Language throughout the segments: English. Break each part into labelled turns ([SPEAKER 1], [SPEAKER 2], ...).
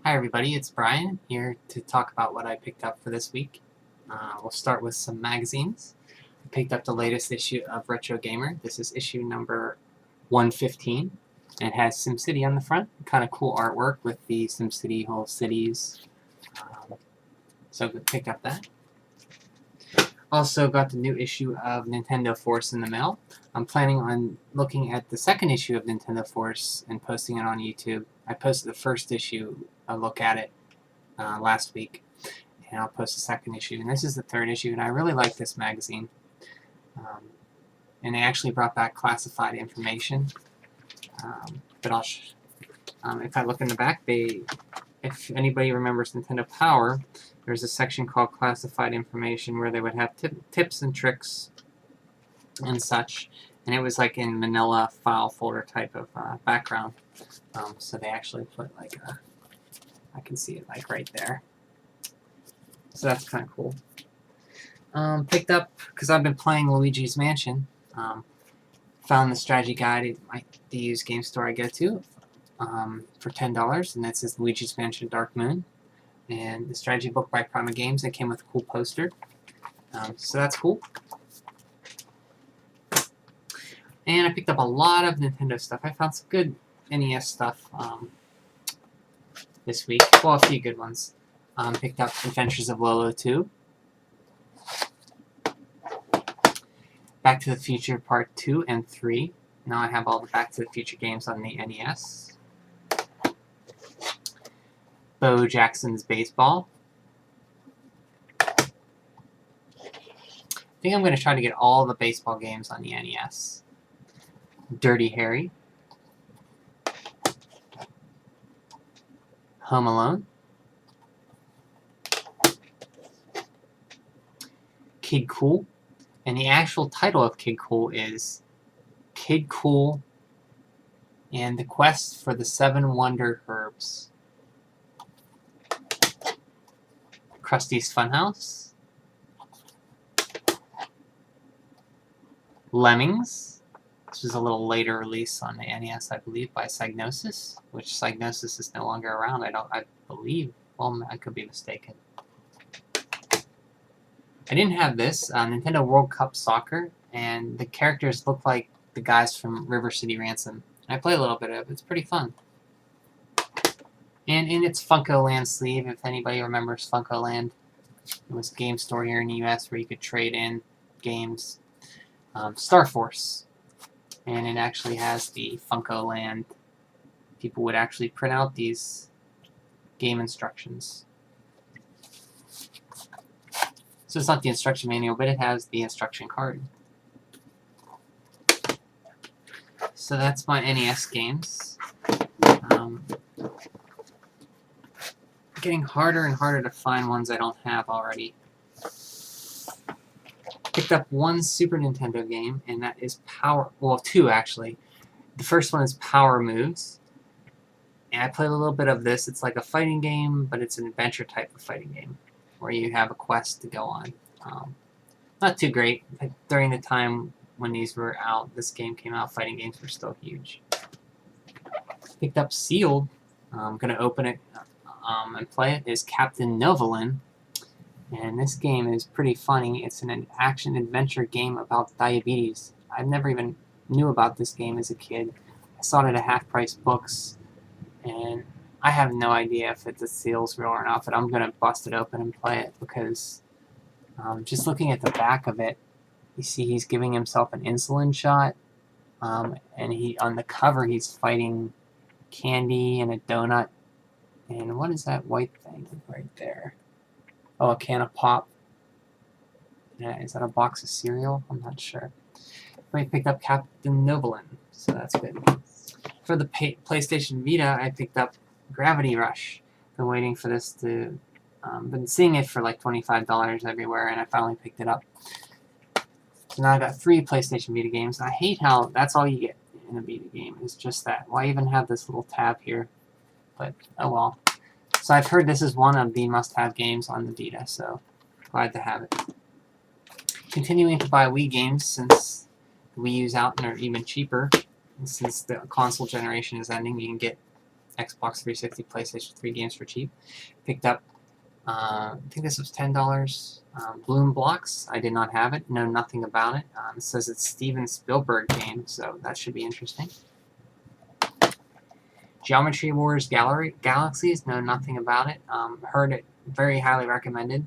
[SPEAKER 1] Hi everybody, it's Brian here to talk about what I picked up for this week. We'll start with some magazines. I picked up the latest issue of Retro Gamer. This is issue number 115, and it has SimCity on the front. Kind of cool artwork with the SimCity whole cities. So I picked up that. Also got the new issue of Nintendo Force in the mail. I'm planning on looking at the second issue of Nintendo Force and posting it on YouTube. I posted the first issue, a look at it, last week, and I'll post the second issue. And this is the third issue, and I really like this magazine. And they actually brought back classified information. But if I look in the back, if anybody remembers Nintendo Power, there's a section called Classified Information where they would have tips and tricks and such, and it was like in manila file folder type of background. So they actually put like I can see it like right there. So that's kind of cool. Picked up, because I've been playing Luigi's Mansion, found the strategy guide at the used game store I go to for $10, and that says Luigi's Mansion Dark Moon. And the strategy book by Prima Games. It came with a cool poster. So that's cool. And I picked up a lot of Nintendo stuff. I found some good NES stuff this week. Well, a few good ones. Picked up Adventures of Lolo 2. Back to the Future Part 2 and 3. Now I have all the Back to the Future games on the NES. Bo Jackson's Baseball. I think I'm going to try to get all the baseball games on the NES. Dirty Harry. Home Alone. Kid Kool. And the actual title of Kid Kool is Kid Kool and the Quest for the Seven Wonder Herbs. Krusty's Funhouse. Lemmings. This was a little later release on the NES, I believe, by Psygnosis, which Psygnosis is no longer around. I believe. Well, I could be mistaken. I didn't have this. Nintendo World Cup Soccer, and the characters look like the guys from River City Ransom. I play a little bit of it. It's pretty fun. And in its Funko Land sleeve, if anybody remembers Funko Land, it was a game store here in the US where you could trade in games. Star Force. And it actually has the Funko Land. People would actually print out these game instructions. So it's not the instruction manual, but it has the instruction card. So that's my NES games. Getting harder and harder to find ones I don't have already. Picked up one Super Nintendo game, and that is two actually. The first one is Power Moves, and I played a little bit of this. It's like a fighting game, but it's an adventure type of fighting game, where you have a quest to go on. Not too great. During the time when these were out, this game came out, fighting games were still huge. Picked up Sealed. I'm going to open it and play it. Is Captain Noblin. And this game is pretty funny. It's an action-adventure game about diabetes. I never even knew about this game as a kid. I saw it at a half-price books, and I have no idea if the seal's real or not, but I'm going to bust it open and play it because just looking at the back of it, you see he's giving himself an insulin shot, and on the cover he's fighting candy and a donut. And what is that white thing right there? Oh, a can of pop. Yeah, is that a box of cereal? I'm not sure. I picked up Captain Noblin, so that's good. For the PlayStation Vita, I picked up Gravity Rush. Been waiting for this to... been seeing it for like $25 everywhere, and I finally picked it up. So now I got 3 PlayStation Vita games. I hate how that's all you get in a Vita game. It's just that. Why even have this little tab here? But, oh well. So I've heard this is one of the must-have games on the Vita, so glad to have it. Continuing to buy Wii games since the Wii U's out and are even cheaper. And since the console generation is ending, you can get Xbox 360, PlayStation 3 games for cheap. Picked up, I think this was $10. Bloom Blocks. I did not have it. Know nothing about it. It says it's Steven Spielberg game, so that should be interesting. Geometry Wars Galaxies. Know nothing about it. Heard it very highly recommended.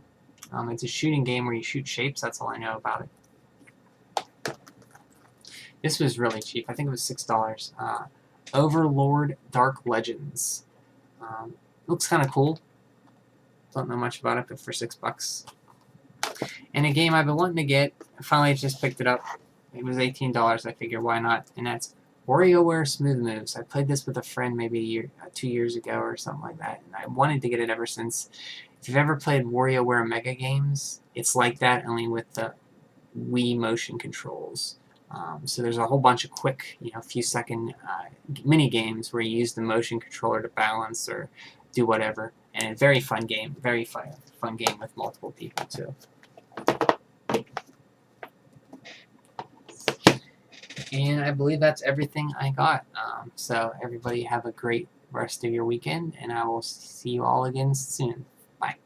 [SPEAKER 1] It's a shooting game where you shoot shapes. That's all I know about it. This was really cheap. I think it was $6. Overlord Dark Legends. Looks kind of cool. Don't know much about it, but for $6. And a game I've been wanting to get, I finally just picked it up. It was $18. I figured, why not? And that's WarioWare Smooth Moves. I played this with a friend maybe 2 years ago or something like that, and I wanted to get it ever since. If you've ever played WarioWare Mega Games, it's like that, only with the Wii motion controls. So there's a whole bunch of quick, few second mini games where you use the motion controller to balance or do whatever. And a very fun game. Very fun game with multiple people too. And I believe that's everything I got. So everybody have a great rest of your weekend, and I will see you all again soon. Bye.